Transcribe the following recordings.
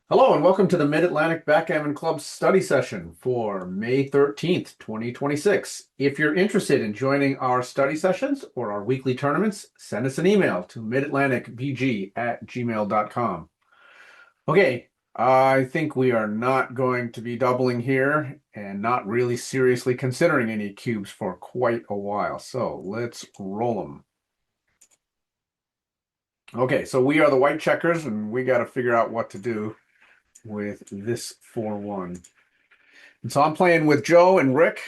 Hello and welcome to the Mid-Atlantic Backgammon Club study session for May 13th, 2026. If you're interested in joining our study sessions or our weekly tournaments, send us an email to midatlanticbg@gmail.com. Okay, I think we are not going to be doubling here and not really seriously considering any cubes for quite a while. So let's roll them. Okay, so we are the white checkers and we got to figure out what to do with this 4-1. And so I'm playing with Joe and Rick.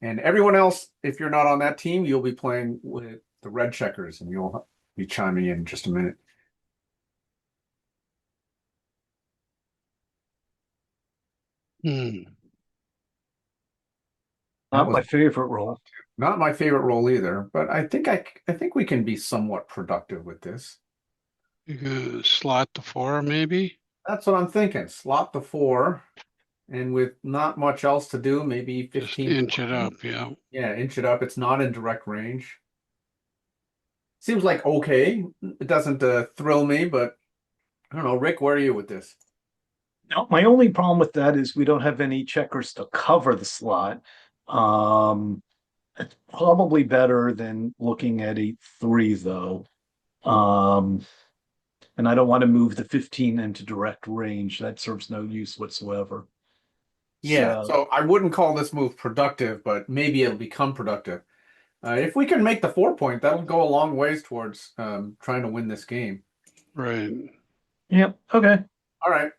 And everyone else, if you're not on that team, you'll be playing with the red checkers and you'll be chiming in just a minute. Hmm. That Not was my favorite role. not my favorite role either, but I think we can be somewhat productive with this. You could slot the four, maybe. That's what I'm thinking. Slot the 4, and with not much else to do, maybe Just 15, inch it 20. up. Yeah. Yeah, inch it up. It's not in direct range. Seems like okay. It doesn't thrill me, but I don't know. Rick, where are you with this? Now, my only problem with that is we don't have any checkers to cover the slot. Um, it's probably better than looking at 8-3 though. Um, and I don't want to move the 15 into direct range. That serves no use whatsoever. Yeah, So, so I wouldn't call this move productive, but maybe it'll become productive. If we can make the 4 point, that'll go a long ways towards trying to win this game. Right. yep, okay. All right,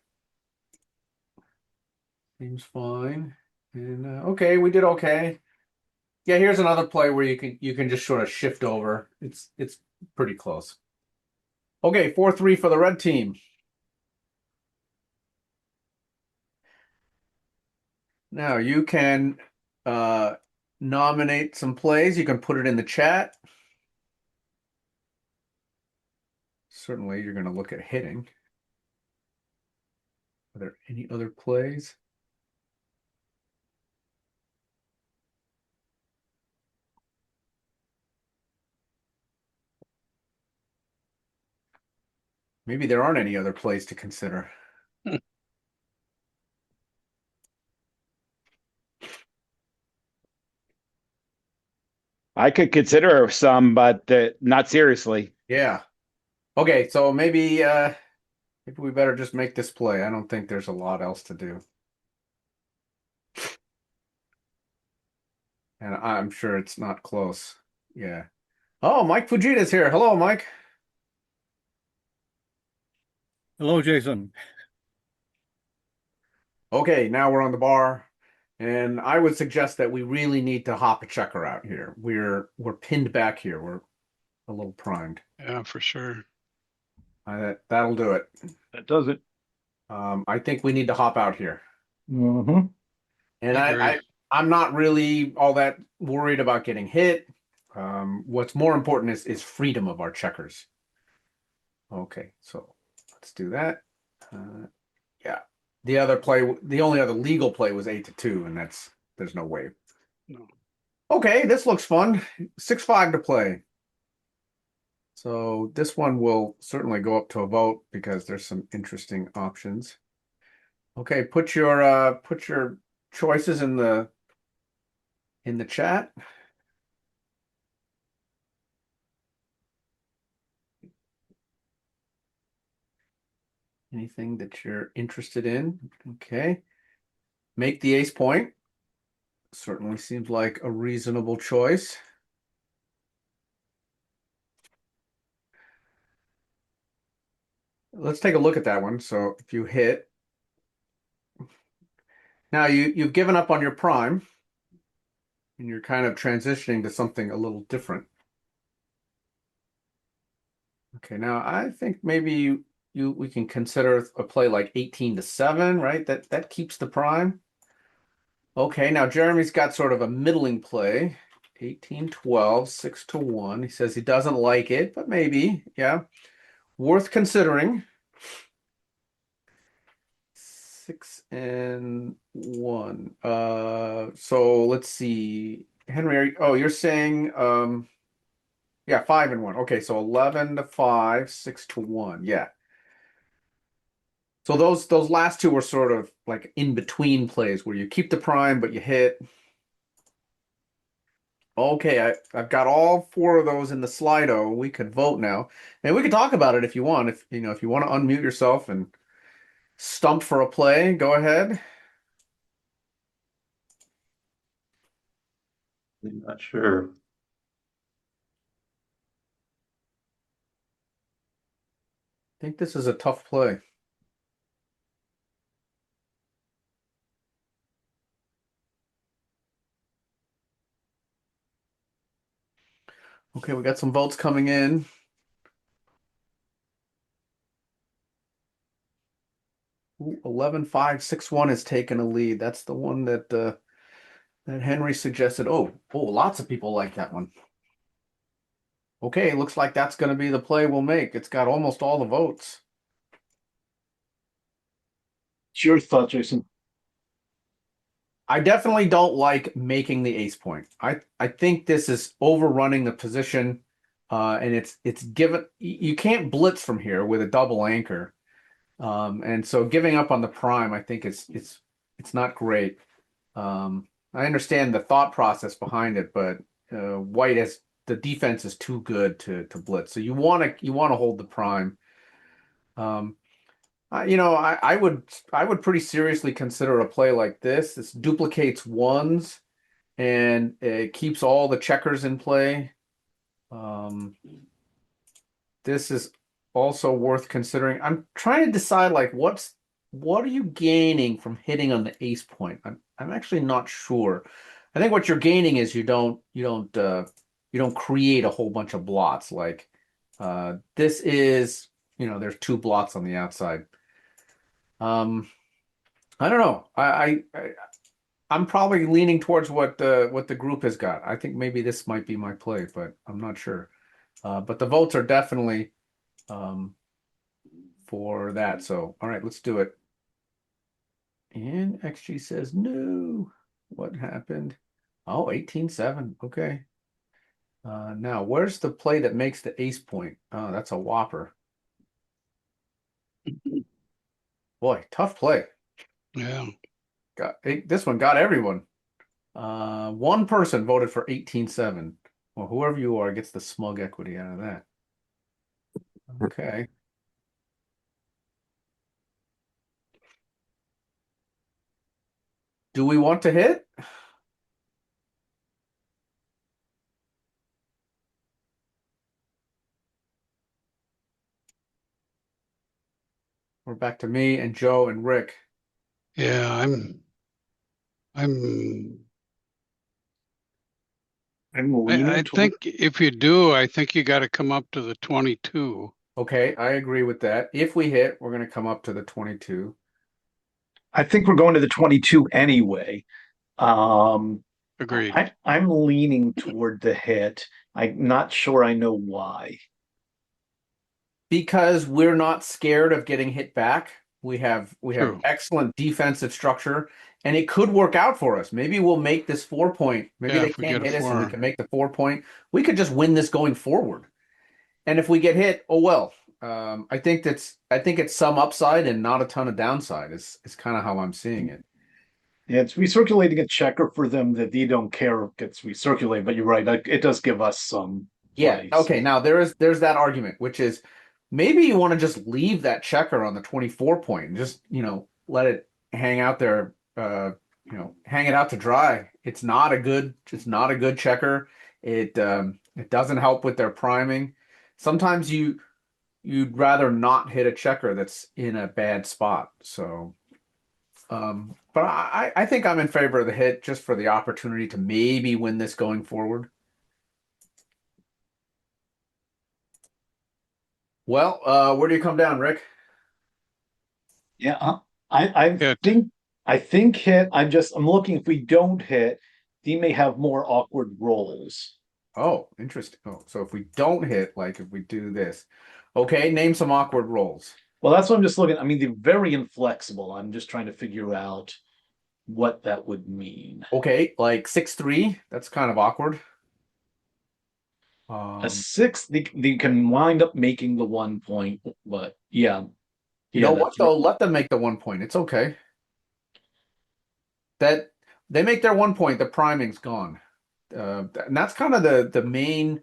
seems fine. And okay, we did okay. Yeah, here's another play where you can just sort of shift over. It's pretty close. Okay, 4-3 for the red team. Now you can uh, nominate some plays. You can put it in the chat. Certainly, you're going to look at hitting. Are there any other plays? Maybe there aren't any other plays to consider. Hmm. I could consider some, but not seriously. Yeah. Okay, so maybe we better just make this play. I don't think there's a lot else to do. And I'm sure it's not close. Yeah. Oh, Mike Fujita's here. Hello, Mike. Hello, Jason. Okay, now we're on the bar. And I would suggest that we really need to hop a checker out here. We're pinned back here. We're a little primed. Yeah, for sure. That'll do it. That does it. I think we need to hop out here. Mm-hmm. And I agree. I'm not really all that worried about getting hit. What's more important is freedom of our checkers. Okay, so let's do that. Yeah. The only other legal play was 8-2, and there's no way. No. Okay, this looks fun. 6-5 to play. So this one will certainly go up to a vote because there's some interesting options. Okay, put your choices in the chat. Anything that you're interested in. Okay. Make the ace point. Certainly seems like a reasonable choice. Let's take a look at that one. So if you hit, now you've given up on your prime and you're kind of transitioning to something a little different. Okay, now I think maybe we can consider a play like 18-7, right? That keeps the prime. Okay, now Jeremy's got sort of a middling play. 18-12, 6-1. He says he doesn't like it, but maybe, yeah. Worth considering. 6-1. So let's see. Henry, you're saying yeah, 5-1. Okay, so 11-5, 6-1. Yeah. So those last two were sort of like in between plays where you keep the prime but you hit. Okay, I've got all four of those in the Slido. We could vote now, and we could talk about it if you want. If you want to unmute yourself and stump for a play, go ahead. I'm not sure. I think this is a tough play. Okay, we got some votes coming in. Ooh, 11-5-6-1 has taken a lead. That's the one that Henry suggested. Oh, lots of people like that one. Okay, looks like that's going to be the play we'll make. It's got almost all the votes. It's your thought, Jason. I definitely don't like making the ace point. I think this is overrunning the position, and it's given you can't blitz from here with a double anchor, and so giving up on the prime, I think it's not great. I understand the thought process behind it, but White has the defense is too good to blitz, so you want to hold the prime. Um, I would pretty seriously consider a play like this. This duplicates ones and it keeps all the checkers in play. This is also worth considering. I'm trying to decide like what are you gaining from hitting on the ace point? I'm actually not sure. I think what you're gaining is you don't create a whole bunch of blots. Like this is there's two blots on the outside. I don't know. I'm probably leaning towards what the group has got. I think maybe this might be my play, but I'm not sure. But the votes are definitely um, for that. So, all right, let's do it. And XG says no. What happened? Oh, 18-7. Okay. Now, where's the play that makes the ace point? Oh, that's a whopper. Boy, tough play. Yeah. This one got everyone. One person voted for 18-7. Well, whoever you are gets the smug equity out of that. Okay. Do we want to hit? We're back to me and Joe and Rick. Yeah, I'm leaning I toward. think if you do, I think you got to come up to the 22. Okay, I agree with that. If we hit, we're going to come up to the 22. I think we're going to the 22 anyway. Um, Agreed. I'm leaning toward the hit. I'm not sure I know why. Because we're not scared of getting hit back. We have True. excellent defensive structure, and it could work out for us. Maybe we'll make this 4 point. Maybe Yeah, they if we can't get a hit us, and we 4. can make the 4 point. We could just win this going forward. And if we get hit, oh well. I think it's some upside and not a ton of downside. Is kind of how I'm seeing it. Yeah, it's recirculating a checker for them that they don't care if gets recirculated, but you're right. It does give us some Yeah. place. Okay. Now there's that argument, which is maybe you want to just leave that checker on the 24 point and just let it hang out there. Hang it out to dry. It's not a good checker. It doesn't help with their priming. Sometimes you'd rather not hit a checker that's in a bad spot. So, but I think I'm in favor of the hit just for the opportunity to maybe win this going forward. Well, where do you come down, Rick? Yeah, I Hit. think hit. I'm looking. If we don't hit, they may have more awkward rolls. Oh, interesting. Oh, so if we don't hit, like if we do this, okay, name some awkward rolls. Well, that's what I'm just looking. I mean, they're very inflexible. I'm just trying to figure out what that would mean. Okay, like 6-3, that's kind of awkward. A six, they can wind up making the 1 point, but yeah, You Yeah, know what that's though? Let them make the 1 point. It's okay. That they make their 1 point, the priming's gone. And that's kind of the main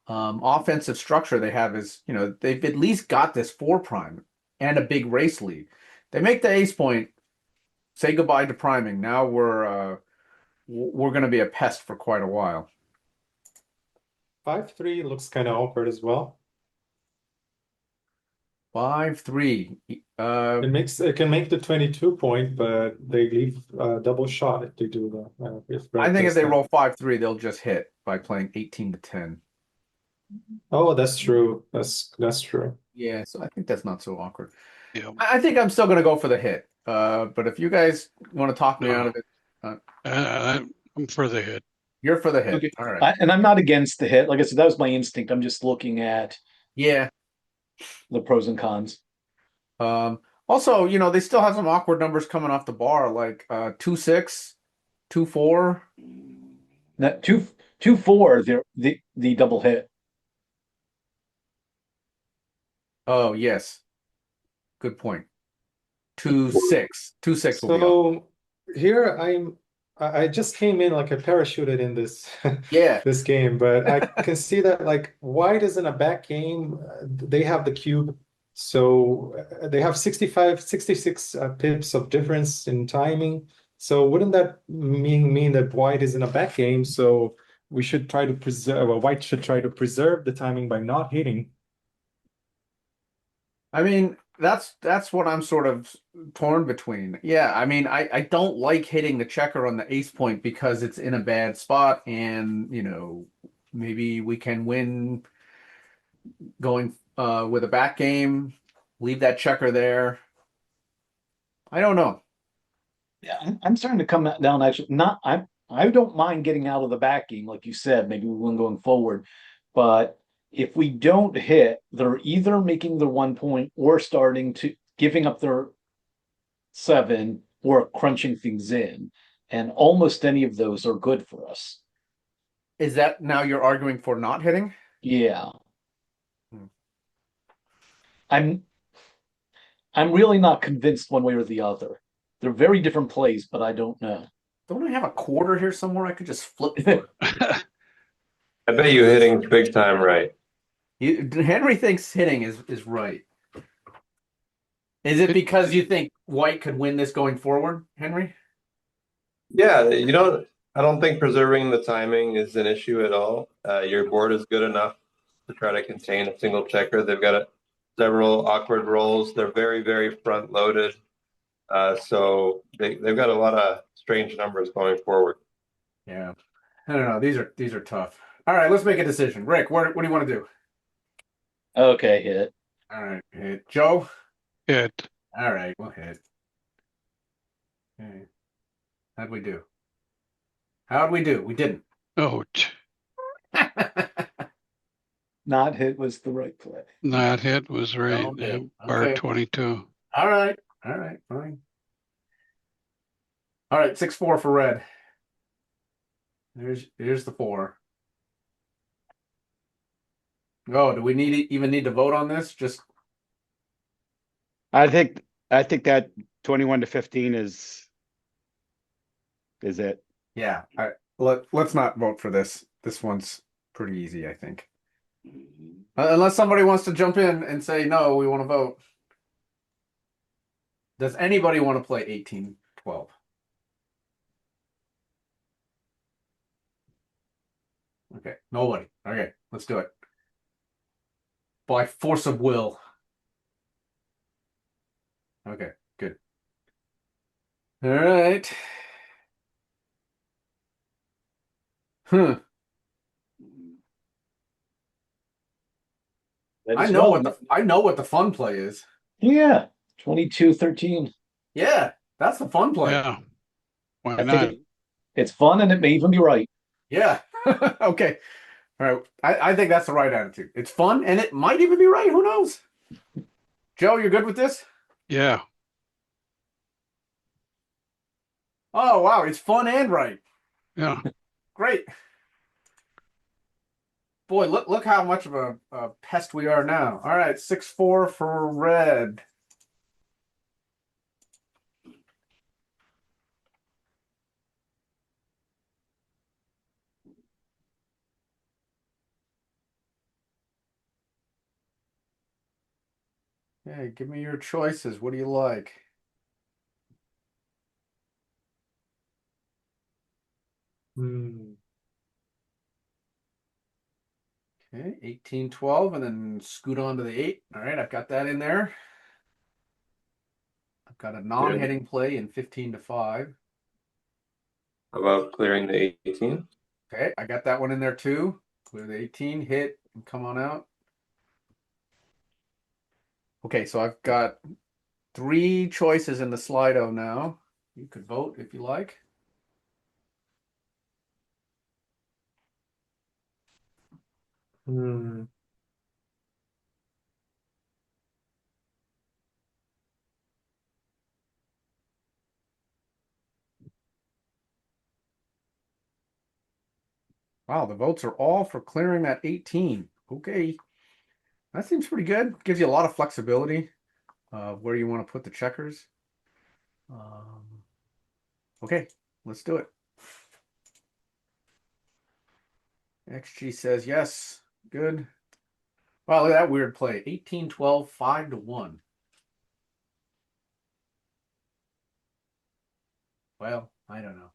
offensive structure they have is, they've at least got this four prime and a big race lead. They make the ace point, say goodbye to priming. Now we're going to be a pest for quite a while. 5-3 looks kind of awkward as well. 5-3. It can make the 22 point, but they leave a double shot if they do that. I think if they roll 5-3, they'll just hit by playing 18 to 10. Oh, that's true. That's true. Yeah, so I think that's not so awkward. Yeah. I think I'm still going to go for the hit. But if you guys want to talk me out of it, I'm for the hit. you're for the hit. Okay. All right. and I'm not against the hit. Like I said, that was my instinct. I'm just looking at Yeah. the pros and cons. Also, they still have some awkward numbers coming off the bar, like 2-6, 2-4. That 2-4, the double hit. Oh, yes. Good point. 2-6. 2-6 will be up. So here I just came in like I parachuted in this Yeah. this game, but I can see that like white is in a back game. They have the cube, so they have 66 pips of difference in timing. So wouldn't that mean that white is in a back game? So we should try to preserve, well, white should try to preserve the timing by not hitting. I mean, that's what I'm sort of torn between. Yeah, I mean, I don't like hitting the checker on the ace point because it's in a bad spot and, maybe we can win going with a back game, leave that checker there. I don't know. Yeah, I'm starting to come down actually. Not I don't mind getting out of the back game, like you said, maybe we win going forward. But if we don't hit, they're either making their 1 point or starting to giving up their 7 or crunching things in. And almost any of those are good for us. Is that now you're arguing for not hitting? Yeah. Hmm. I'm really not convinced one way or the other. They're very different plays, but I don't know. Don't I have a quarter here somewhere I could just flip for? I bet you hitting big time right. Henry thinks hitting is right. Is it because you think white could win this going forward, Henry? Yeah, I don't think preserving the timing is an issue at all. Your board is good enough to try to contain a single checker. They've got several awkward rolls. They're very, very front loaded. So they've got a lot of strange numbers going forward. Yeah. I don't know. These are tough. All right, let's make a decision. Rick, what do you want to do? Okay, hit. All right, hit. Joe? Hit. All right, we'll hit. Okay. How'd we do? We didn't. Ouch. Not hit was the right play. That hit was right. Okay. Bar Okay. 22. All right, fine. All right, 6-4 for red. Here's the 4. Oh, do we even need to vote on this? Just I think that 21 to 15 is it. yeah. Let's not vote for this. This one's pretty easy, I think. Unless somebody wants to jump in and say no, we want to vote. Does anybody want to play 18-12? Okay, nobody. Okay, let's do it. By force of will. Okay, good. All right. That I is know well. I know what the fun play is. Yeah, 22-13. Yeah, that's the fun play. Yeah. Why I not? think it's fun and it may even be right. Yeah. Okay. All right. I think that's the right attitude. It's fun and it might even be right. Who knows? Joe, you're good with this? Yeah. Oh, wow. It's fun and right. Yeah. Great. Boy, look how much of a pest we are now. All right. 6-4 for red. Hey, give me your choices. What do you like? Hmm. Okay, 18, 12, and then scoot on to the 8. All right, I've got that in there. I've got a non-heading play in 15 to 5. How about clearing the 18? Okay, I got that one in there too. Clear the 18, hit, and come on out. Okay, so I've got 3 choices in the Slido now. You could vote if you like. Hmm. Wow, the votes are all for clearing that 18. Okay, that seems pretty good. Gives you a lot of flexibility where you want to put the checkers. Okay, let's do it. XG says yes. Good. Wow, look at that weird play. 18, 12, 5 to 1. Well, I don't know.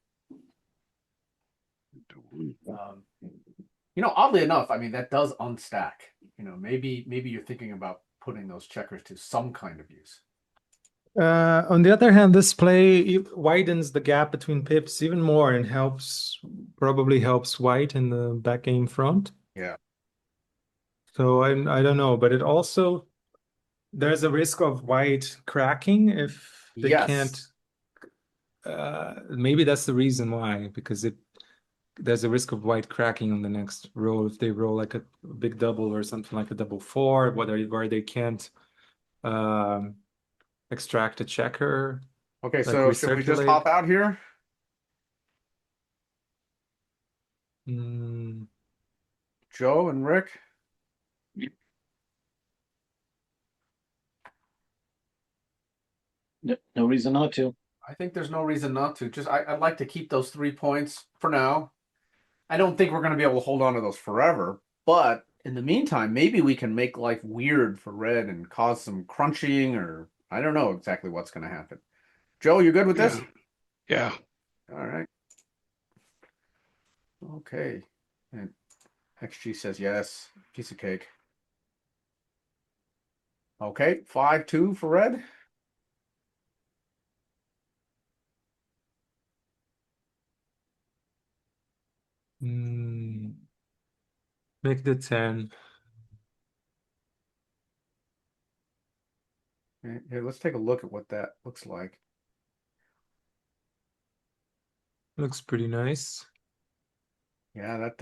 Oddly enough, I mean that does unstack. Maybe you're thinking about putting those checkers to some kind of use. On the other hand, this play widens the gap between pips even more and probably helps white in the back game front. Yeah. So I don't know, but it also there's a risk of white cracking if they Yes. can't. Maybe that's the reason why, because there's a risk of white cracking on the next roll if they roll like a big double or something like a double 4, where they can't extract a checker, Okay, like so should we just recirculate. hop out here? Mm, Joe and Rick? No reason not to. I think there's no reason not to. I'd like to keep those 3 points for now. I don't think we're going to be able to hold on to those forever, but in the meantime, maybe we can make life weird for red and cause some crunching, or I don't know exactly what's going to happen. Joe, you good with this? Yeah. All right. Okay. And XG says yes. Piece of cake. Okay, 5-2 for red. mm, make the 10. Here, let's take a look at what that looks like. Looks pretty nice. Yeah, that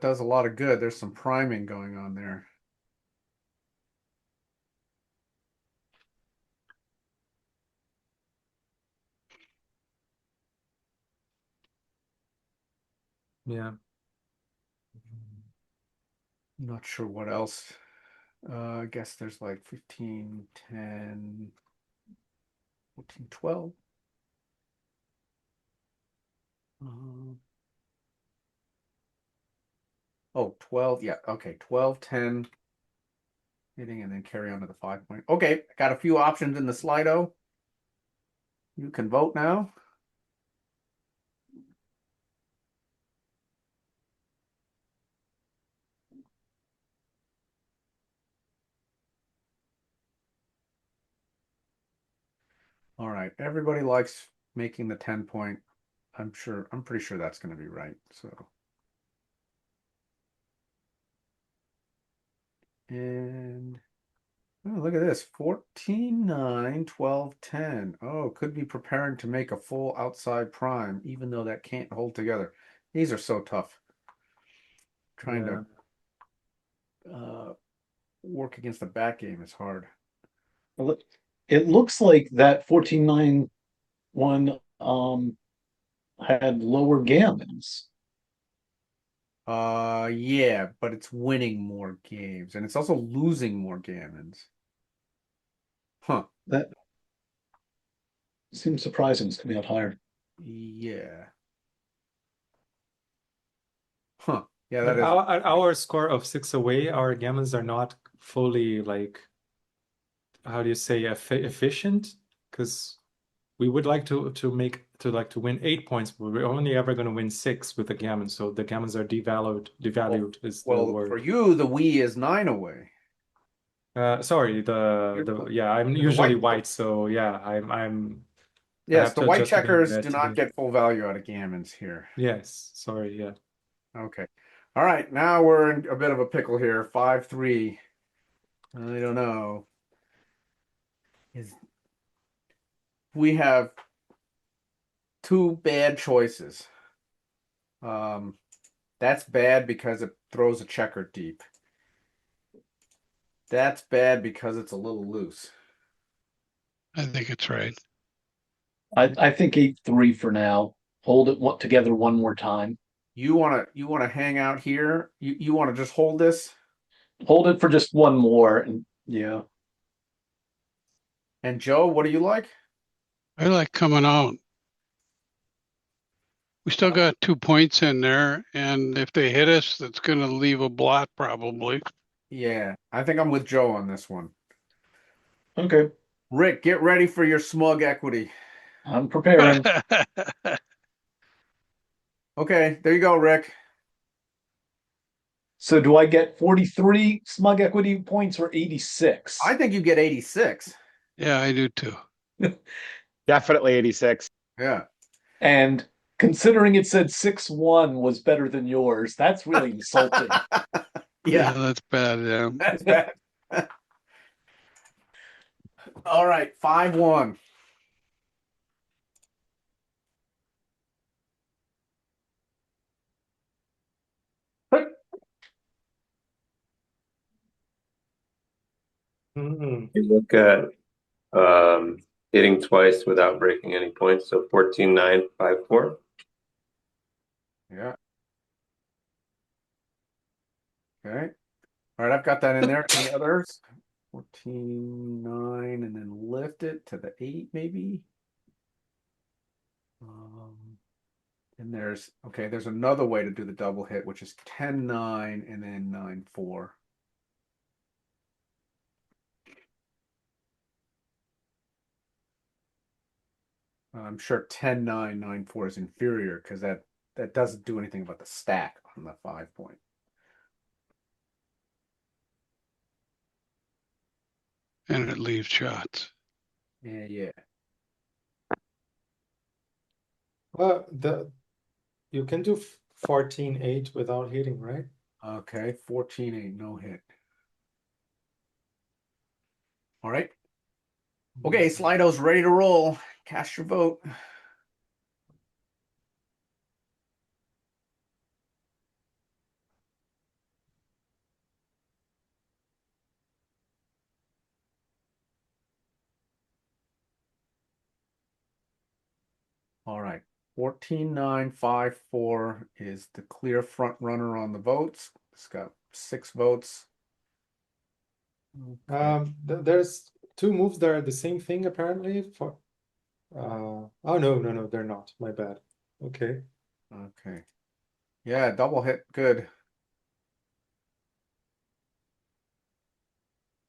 does a lot of good. There's some priming going on there. Yeah. Not sure what else. I guess there's like 15, 10, 14, 12. Oh, 12. Yeah, okay. 12, 10 hitting and then carry on to the 5 point. Okay, got a few options in the Slido. You can vote now. All right, everybody likes making the 10 point. I'm pretty sure that's going to be right. So, and oh, look at this 14, 9, 12, 10. Oh, could be preparing to make a full outside prime, even though that can't hold together. These are so tough. Trying Yeah. to work against the back game is hard. Well, it looks like that 14-9 one had lower gammons. Yeah, but it's winning more games and it's also losing more gammons. Huh. That seems surprising. It's coming out higher. Yeah. Huh. Yeah, But that is. at our score of 6 away, our gammons are not fully like how do you say, efficient? Because we would like to win 8 points, but we're only ever going to win 6 with the gammon. So the gammons are devalued. Devalued is the Well, word. for you, the we is 9 away. Sorry, yeah, I'm the usually white- white, so yeah, I Yes, have the to white adjust to being checkers red do not today. get full value out of gammons here. Yes, sorry, yeah. Okay. All right, now we're in a bit of a pickle here. 5-3. I don't know. We have two bad choices. That's bad because it throws a checker deep. That's bad because it's a little loose. I think it's right. I think 8-3 for now. Hold it together one more time. You wanna hang out here? You wanna just hold this? Hold it for just one more, and yeah. And Joe, what do you like? I like coming out. We still got 2 points in there, and if they hit us, that's going to leave a blot probably. Yeah, I think I'm with Joe on this one. Okay, Rick, get ready for your smug equity. I'm preparing. Okay, there you go, Rick. So do I get 43 smug equity points or 86? I think you get 86. Yeah, I do too. Definitely 86. Yeah. And considering it said 6-1 was better than yours, that's really insulting. Yeah, Yeah, that's bad. Yeah. that's bad. All right, 5-1. Mhm. You look at hitting twice without breaking any points. So 14-9-5-4. Yeah. Okay. All right, I've got that in there. Any others? 14-9, and then lift it to the 8, maybe. And there's another way to do the double hit, which is 10-9 and then 9-4. I'm sure 10-9, 9-4 is inferior because that doesn't do anything about the stack on the 5-point. And it leaves shots. Yeah. Well, you can do 14-8 without hitting, right? Okay, 14-8, no hit. All right. Okay, Slido's ready to roll. Cast your vote. All right. 14-9-5-4 is the clear front runner on the votes. It's got 6 votes. Okay. There's two moves that are the same thing apparently for oh no, they're not. My bad. Okay. Okay. Yeah, double hit. Good.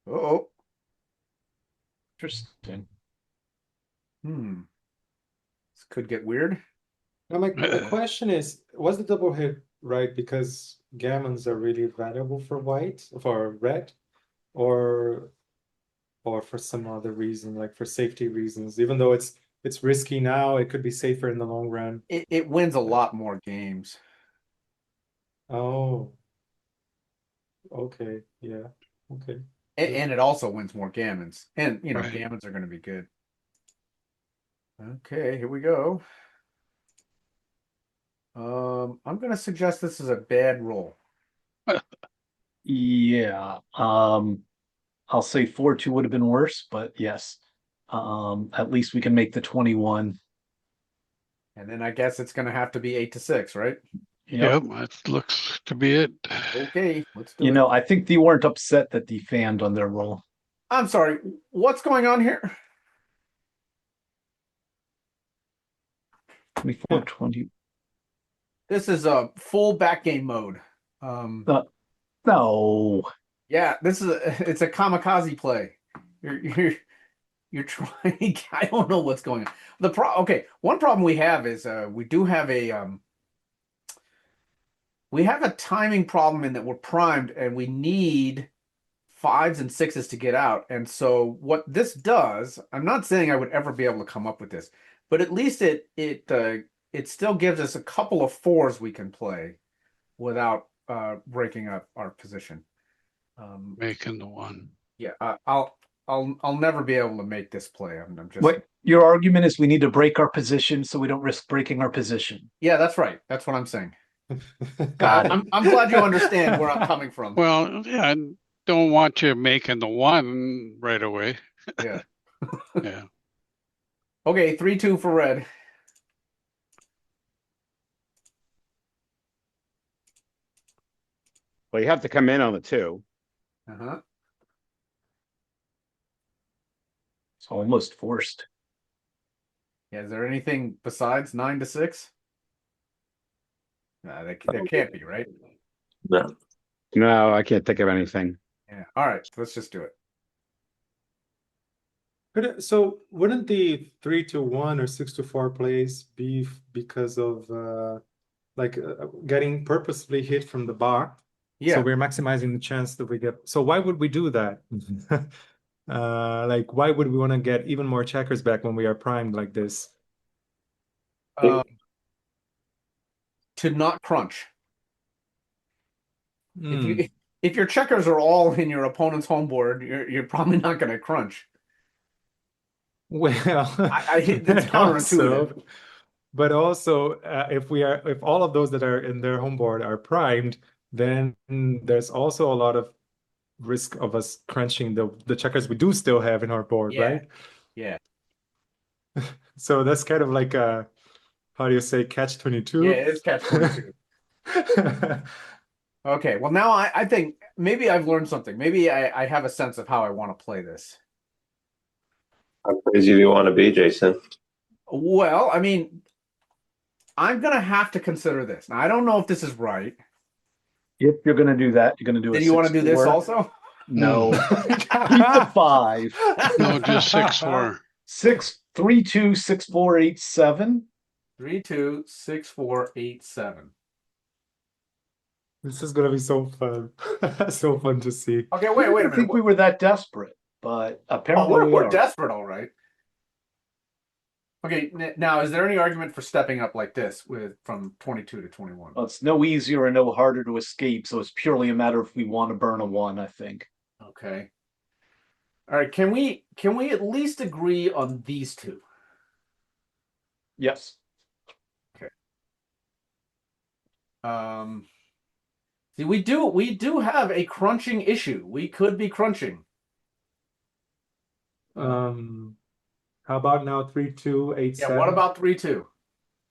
Oh. Interesting. This could get weird. Now my question is, was the double hit right because gammons are really valuable for red, or for some other reason, like for safety reasons, even though it's risky now, it could be safer in the long run. It wins a lot more games. Oh, okay, yeah, okay. And it also wins more gammons. And Right. gammons are going to be good. Okay, here we go. I'm going to suggest this is a bad roll. Yeah. I'll say 4-2 would have been worse, but yes. At least we can make the 21. And then I guess it's going to have to be 8-6, right? Yep, that looks to be it. Okay, let's do it. I think they weren't upset that they fanned on their roll. I'm sorry. What's going on here? 24, 20. This is a full back game mode. No. Yeah, it's a kamikaze play. You're trying. I don't know what's going on. Okay, one problem we have is we do have a timing problem in that we're primed and we need fives and sixes to get out. And so what this does, I'm not saying I would ever be able to come up with this, but at least it still gives us a couple of fours we can play without breaking up our position. Making the one. Yeah, I'll never be able to make this play. I'm just. What your argument is we need to break our position so we don't risk breaking our position. Yeah, that's right. That's what I'm saying. Got it. I'm glad you understand where I'm coming from. Well, yeah, I don't want you making the one right away. Yeah. Yeah. Okay, 3-2 for red. Well, you have to come in on the 2. Uh-huh. It's almost forced. Yeah, is there anything besides 9-6? No, there can't be, right? No. No, I can't think of anything. Yeah. All right, let's just do it. So wouldn't the 3-1 or 6-4 plays be because of getting purposefully hit from the bar? Yeah. So we're maximizing the chance that we get. So why would we do that? Why would we want to get even more checkers back when we are primed like this? To not crunch. Hmm. If your checkers are all in your opponent's home board, you're probably not going to crunch. Well, it's counterintuitive. But also, if all of those that are in their home board are primed, then there's also a lot of risk of us crunching the checkers we do still have in our board, Yeah. right? Yeah. So that's kind of like a, how do you say, catch-22? Yeah, it's catch-22. Okay, well now I think maybe I've learned something. Maybe I have a sense of how I want to play this. How crazy do you want to be, Jason? Well, I mean, I'm gonna have to consider this. Now I don't know if this is right. If you're going to do that, you're going to do Then a you want to do this 6-4. also? No. Keep the 5. No, just 6-4. 6-3-2, 6-4, 8-7. 3-2, 6-4, 8-7. This is gonna be so fun. So fun to see. Okay, wait a I minute. think we were that desperate, but Oh, apparently we we're are. desperate, all right. Okay, now is there any argument for stepping up like this from 22 to 21? Well, it's no easier or no harder to escape, so it's purely a matter if we want to burn a 1, I think. Okay. All right, can we at least agree on these two? Yes. Okay. See, we do have a crunching issue. We could be crunching. How about now 3-2, 8-7? Yeah, what about 3-2?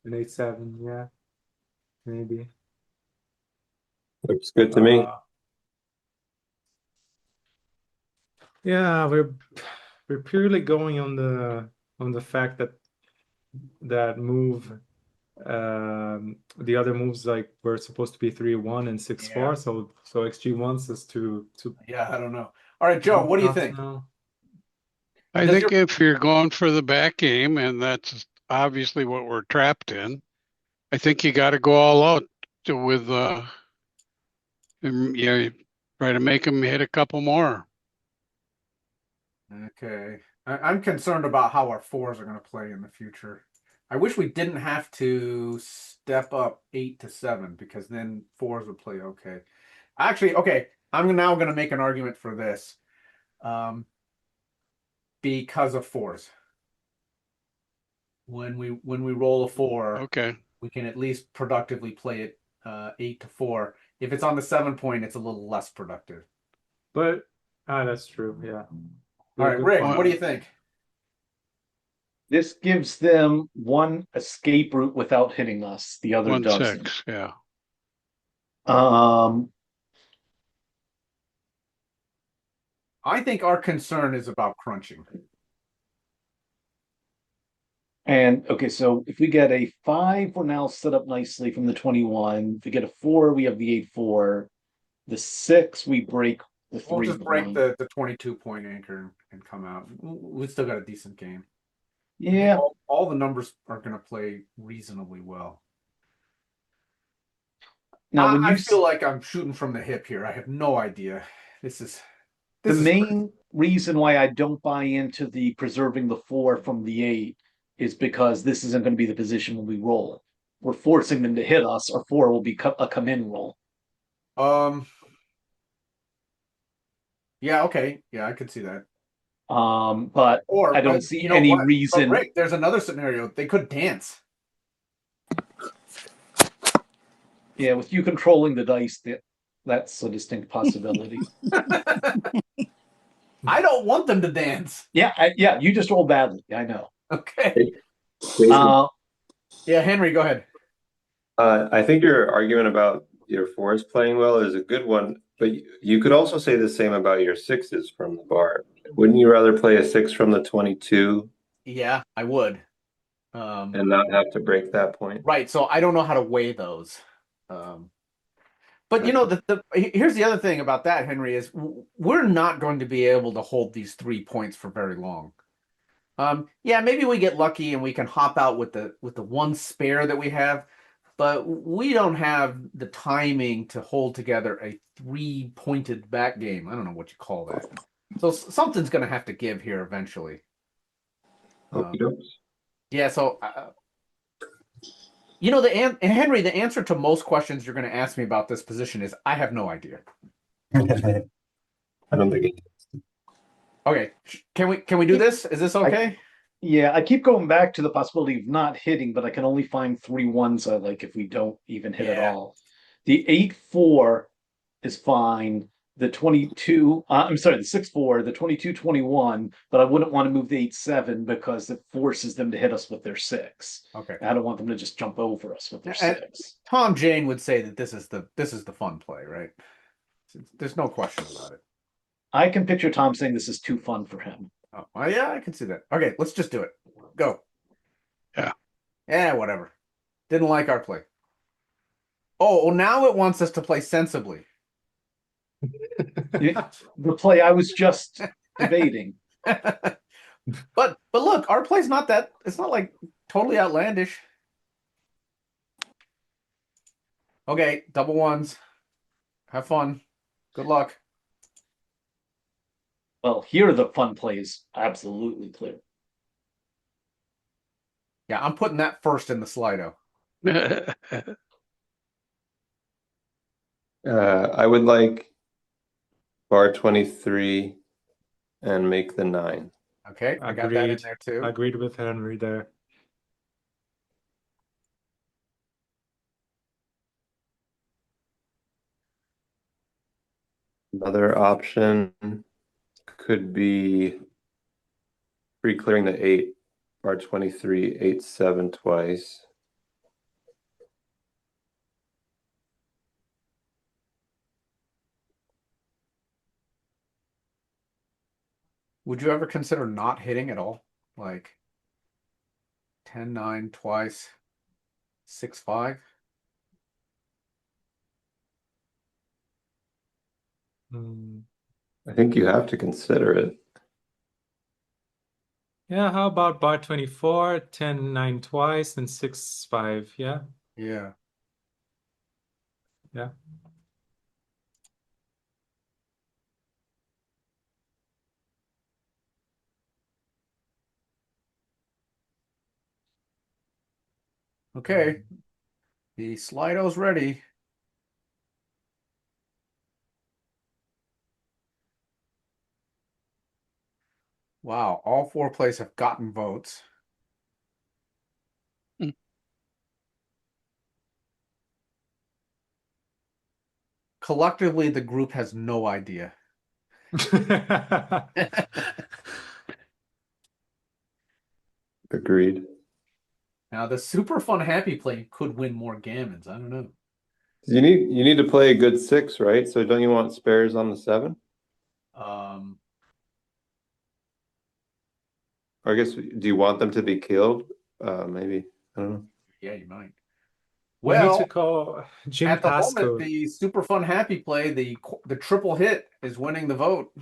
And 8-7, yeah. Maybe. Looks good to me. Yeah, we're purely going on the fact that move the other moves like were supposed to be 3-1 and 6-4, Yeah. so XG wants us to Yeah, I don't know. All right, Joe, what do you think? I Does think if you're going for the back game, and that's obviously what we're trapped in, I think you got to go all out with try to make them hit a couple more. Okay. I'm concerned about how our fours are going to play in the future. I wish we didn't have to step up 8-7 because then fours would play okay. Actually, okay, I'm now going to make an argument for this. Because of fours. When we roll a 4, Okay. we can at least productively play it 8-4. If it's on the 7 point, it's a little less productive. But that's true, yeah. All right, Rick, what do you think? This gives them one escape route without hitting us. The other 1-6, doesn't. yeah. I think our concern is about crunching. And okay, so if we get a 5, we're now set up nicely from the 21. If we get a 4, we have the 8-4. The 6, we break We'll three just break blind. the 22-point anchor and come out. We still got a decent game. I think Yeah. all the numbers are going to play reasonably well. Now, when I you feel like I'm shooting from the hip here. I have no idea. This the is main reason why I don't buy into the preserving the 4 from the 8 is because this isn't going to be the position when we roll. We're forcing them to hit us. Our 4 will be a come in roll. Yeah, okay. Yeah, I could see that. But Or I don't see you know any what? But reason. Rick, there's another scenario. They could dance. Yeah, with you controlling the dice, that's a distinct possibility. I don't want them to dance. Yeah, you just roll badly. I know. Okay. Uh, Yeah, Henry, go ahead. I think your argument about your fours playing well is a good one, but you could also say the same about your sixes from the bar. Wouldn't you rather play a six from the 22 Yeah, I would. and not have to break that point? Right. So I don't know how to weigh those. But you know, Gotcha. here's the other thing about that, Henry, is we're not going to be able to hold these 3 points for very long. Yeah, maybe we get lucky and we can hop out with the one spare that we have, but we don't have the timing to hold together a 3-pointed back game. I don't know what you call that. So something's going to have to give here eventually. Okie dokes. Yeah, so you know, Henry, the answer to most questions you're going to ask me about this position is I have no idea. I don't think it. Okay, can we do this? Is this okay? yeah, I keep going back to the possibility of not hitting, but I can only find 3 ones I like if we don't even hit at Yeah. all. The 8-4 is fine. The 22, I'm sorry, the 6-4, the 22-21, but I wouldn't want to move the 8-7 because it forces them to hit us with their 6. Okay. I don't want them to just jump over us with their And 6. Tom Jane would say that this is the fun play, right? There's no question about it. I can picture Tom saying this is too fun for him. Oh, well, yeah, I can see that. Okay, let's just do it. Go. Yeah. Yeah, whatever. Didn't like our play. Oh, well, now it wants us to play sensibly. The play I was just debating. But look, our play's not that. It's not like totally outlandish. Okay, double ones. Have fun. Good luck. Well, here the fun play is absolutely clear. Yeah, I'm putting that first in the Slido. I would like bar 23 and make the 9. Okay, I got that in Agreed. there too. Agreed with Henry there. Another option could be free clearing the 8, bar 23, 8-7 twice. Would you ever consider not hitting at all? Like 10-9 twice, 6-5? Hmm. I think you have to consider it. Yeah, how about bar 24, 10, 9 twice, and 6, 5? Yeah. Yeah. Yeah. Okay. The Slido's ready. Wow, all 4 plays have gotten votes. Collectively, the group has no idea. Agreed. Now, the super fun happy play could win more gammons. I don't know. You need to play a good 6, right? So don't you want spares on the 7? Or I guess, do you want them to be killed? Maybe. I don't know. Yeah, you might. We need to Well, call Jim at the moment, Pasco. the super fun happy play, the triple hit is winning the vote.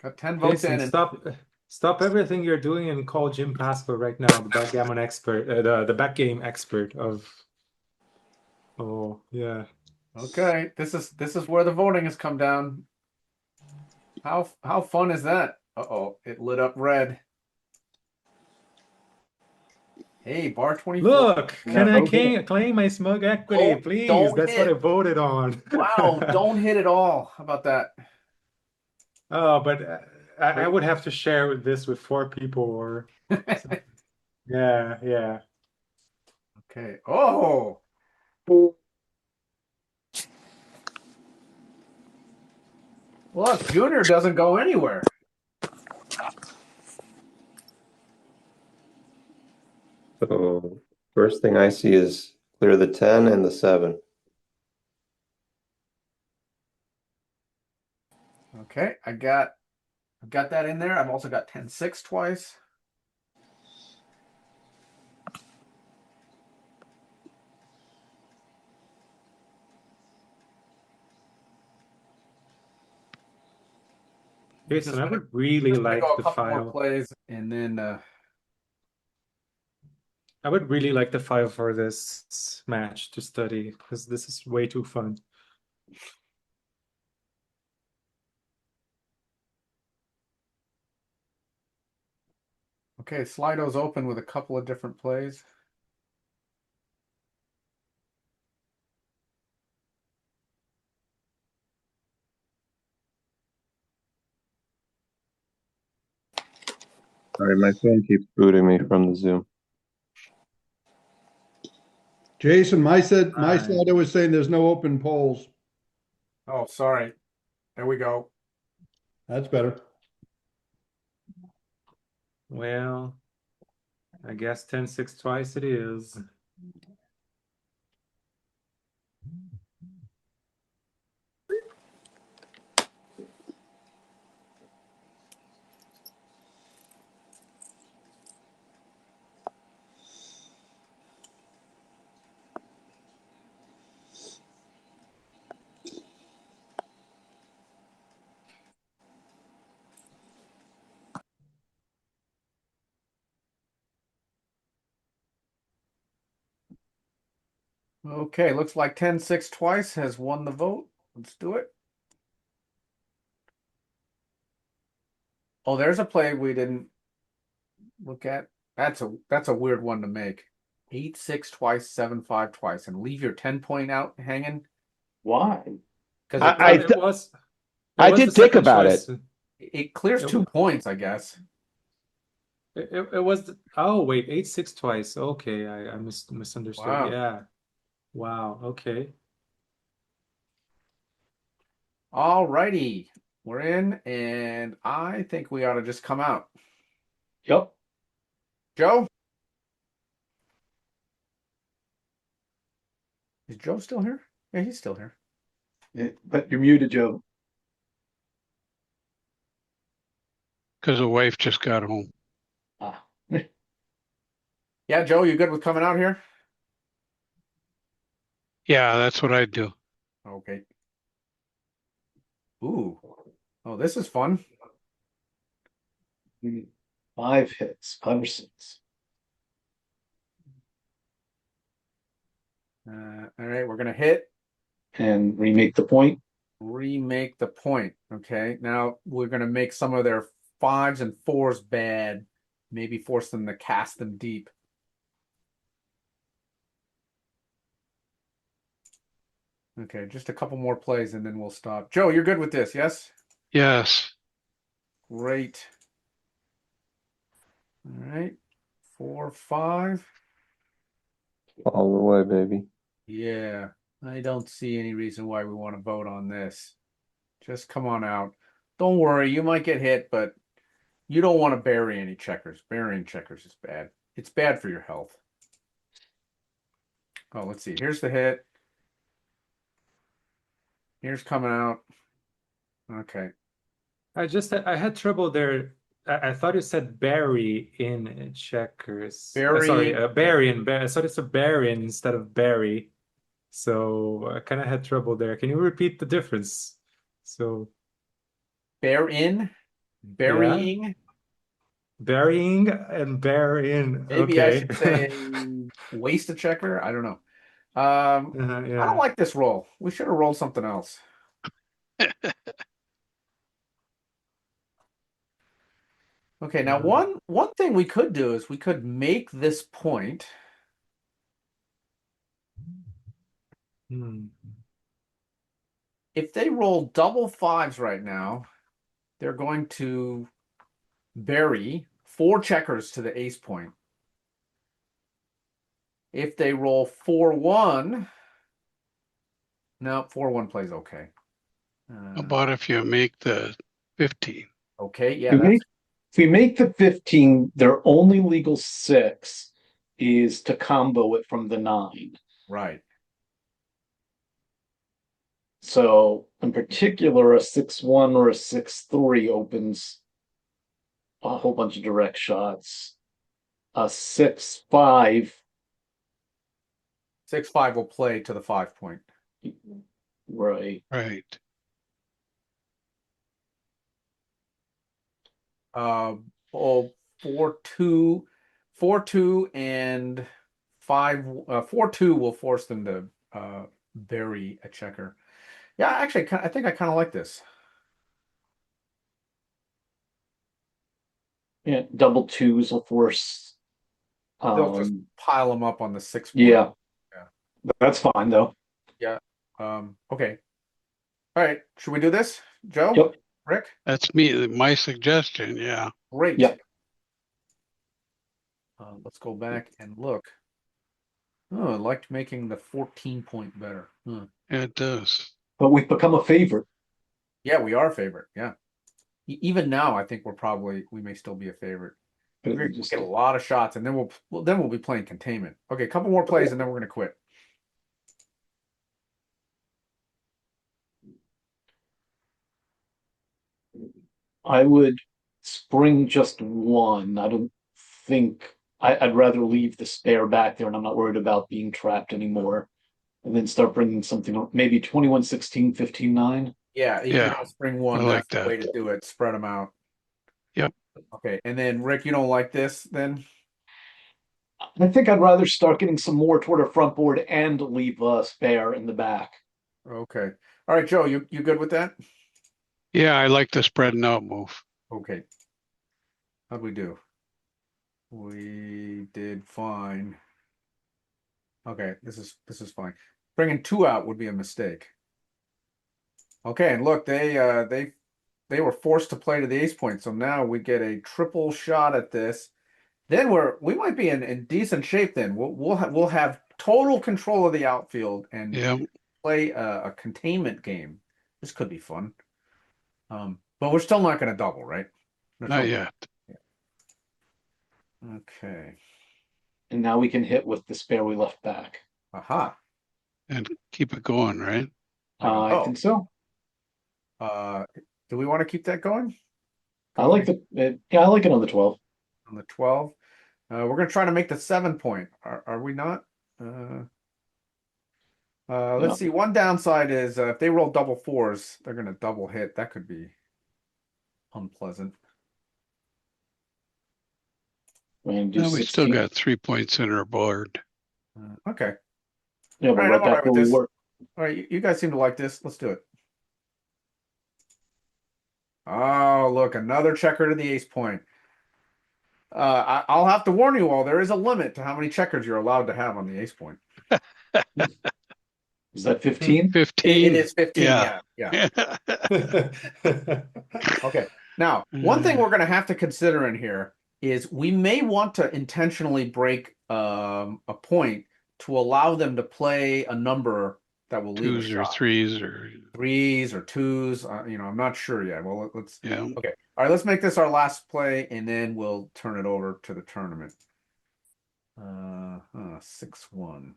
Got 10 votes Jason, in, and stop everything you're doing and call Jim Pasco right now, the backgammon expert, the backgame expert of. Oh yeah. okay, this is where the voting has come down. How fun is that? Uh-oh, it lit up red. Hey, bar 24. Look, can I No hit. claim my smug equity, please? Don't That's what I hit. voted on. Wow, don't hit at all. How about that? Oh, but I would have to share this with 4 people or something. Yeah, yeah. Okay. Oh, well, Junior doesn't go anywhere. So first thing I see is clear the 10 and the 7. Okay, I've got that in there. I've also got 10-6 twice. Jason, I Just would really gonna like go a the couple more file. plays, and then I would really like the file for this match to study because this is way too fun. okay, Slido's open with a couple of different plays. Sorry, my phone keeps booting me from the Zoom. Jason, my Hi. slider was saying there's no open polls. Oh, sorry. There we go. That's better. Well, I guess 10-6 twice it is. Okay, looks like 10-6 twice has won the vote. Let's do it. Oh, there's a play we didn't look at. That's a weird one to make. 8-6 twice, 7-5 twice, and leave your 10-point out hanging. Why? Because I did the think second about choice. it clears It 2 wa- points, I guess. It was oh wait, 8-6 twice. Okay, I misunderstood. Wow. Yeah. Wow. Okay. All righty. We're in, and I think we ought to just come out. Yep. Joe? Is Joe still here? Yeah, he's still here. But you're muted, Joe. because the wife just got home. Ah. Yeah, Joe, you good with coming out here? Yeah, that's what I'd do. Okay. Ooh. Oh, this is fun. 5 hits, 5 or 6. All right, we're gonna hit, And remake the point. remake the point. Okay, now we're gonna make some of their 5s and 4s bad. Maybe force them to cast them deep. Okay, just a couple more plays and then we'll stop. Joe, you're good with this, yes? Yes. Great. All right. 4, 5. All the way, baby. Yeah, I don't see any reason why we want to vote on this. Just come on out. Don't worry, you might get hit, but you don't want to bury any checkers. Burying checkers is bad. It's bad for your health. Oh, let's see. Here's the hit. Here's coming out. Okay. I had trouble there. I thought you said Barry in checkers. Sorry, Barry, Barry in Barry. I thought it's a Baron instead of Barry. So I kind of had trouble there. Can you repeat the difference? So yeah, burying. burying and burying. Maybe I Okay. should say waste a checker. I don't know. I don't Yeah. like this roll. We should have rolled something else. Okay, now one thing we could do is we could make this point. Hmm. If they roll double fives right now, they're going to bury 4 checkers to the ace point. If they roll 4-1, no, 4-1 plays okay. How about if you make the 15? Okay, yeah, If we that's make, if we make the 15, their only legal 6 is to combo it from the 9. right. So in particular, a 6-1 or a 6-3 opens a whole bunch of direct shots. A 6-5, 6-5 will play to the 5 point. right? Right. Oh, 4-2, 4-2 and 5, 4-2 will force them to bury a checker. Yeah, actually, I think I kind of like this. Yeah, double twos will force. They'll just pile them up on the 6 point. Yeah, Yeah. that's fine though. Yeah. Okay. All right. Should we do this, Joe? Yep. Rick? That's my suggestion. Yeah. Great. Yep. Let's go back and look. Oh, I liked making the 14 point better. It does. But we've become a favorite. Yeah, we are a favorite. Yeah. Even now, I think we may still be a favorite. We're gonna Just- get a lot of shots, and then we'll be playing containment. Okay, a couple more plays, and then we're gonna quit. I would spring just one. I don't think I'd rather leave the spare back there, and I'm not worried about being trapped anymore. And then start bringing something maybe 21, 16, 15, 9. Yeah, if you're Yeah. gonna spring I one, like that's the way that. to do it. Spread them out. Yep. Okay, and then Rick, you don't like this then? I think I'd rather start getting some more toward our front board and leave a spare in the back. Okay. All right, Joe, you good with that? Yeah, I like the spreading out move. Okay. How'd we do? We did fine. Okay, this is fine. Bringing 2 out would be a mistake. Okay, and look, they were forced to play to the ace point, so now we get a triple shot at this. Then we might be in decent shape. Then we'll have total control of the outfield and Yeah. play a containment game. This could be fun. But we're still not going to double, right? There's Not no- yet. Okay. And now we can hit with the spare we left back. Aha. And keep it going, right? I think so. Do we want to keep that going? I like I like it on the 12. On the 12. We're going to try to make the 7 point. Are we not? Let's see. One downside is if they roll double 4s, they're going to double hit. That could be unpleasant. And do Now we still 16. got 3 points in our board. Okay. Yeah, All but right, right I'm all right back with where we this. were. All right, you guys seem to like this. Let's do it. Oh, look, another checker to the ace point. I'll have to warn you all, there is a limit to how many checkers you're allowed to have on the ace point. Is that 15? 15. It is 15, Yeah. yeah. Okay. Now, one thing we're going to have to consider in here is we may want to intentionally break a point to allow them to play a number that will leave a 2s or shot. 3s or 3s or 2s. I'm not sure yet. Well, let's. yeah. Okay. All right. Let's make this our last play, and then we'll turn it over to the tournament. 6-1.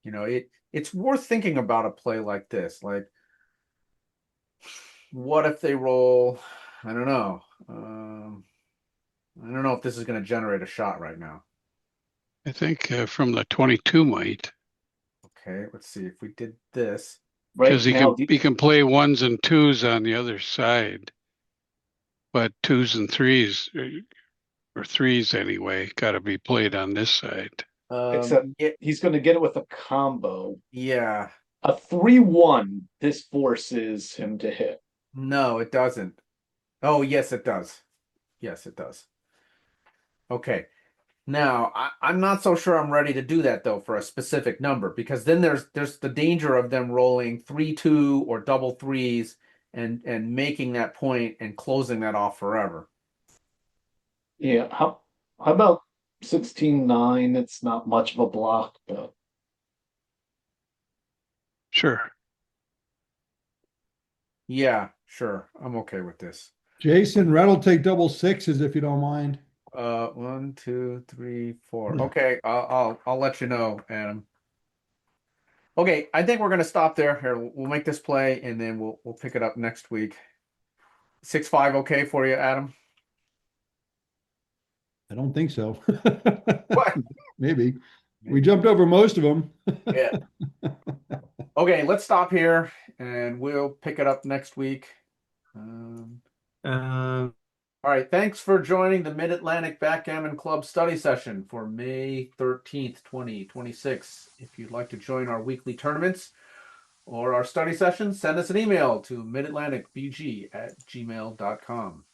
You know, it's worth thinking about a play like this. Like, what if they roll? I don't know. I don't know if this is going to generate a shot right now. I think from the 22 might, Okay, let's see if we did this. Right because now, he can play ones and twos on the other side, but twos and threes or threes anyway got to be played on this side. except Yeah, he's going to get it with a combo. yeah. A 3-1, this forces him to hit. No, it doesn't. Oh, yes, it does. Yes, it does. Okay. Now, I'm not so sure I'm ready to do that though for a specific number because then there's the danger of them rolling 3-2 or double threes and making that point and closing that off forever. Yeah, how about 16-9? It's not much of a block, but Sure. Yeah, sure. I'm okay with this. Jason, Red will take double sixes if you don't mind. 1, 2, 3, 4. Okay, I'll let you know, Adam. Okay, I think we're gonna stop there. Here, we'll make this play and then we'll pick it up next week. 6-5, okay for you, Adam? I don't think so. What? Maybe. We jumped over most of them. Yeah. Okay, let's stop here and we'll pick it up next week. Uh, All right, thanks for joining the Mid-Atlantic Backgammon Club study session for May 13th, 2026. If you'd like to join our weekly tournaments or our study sessions, send us an email to midatlanticbg@gmail.com.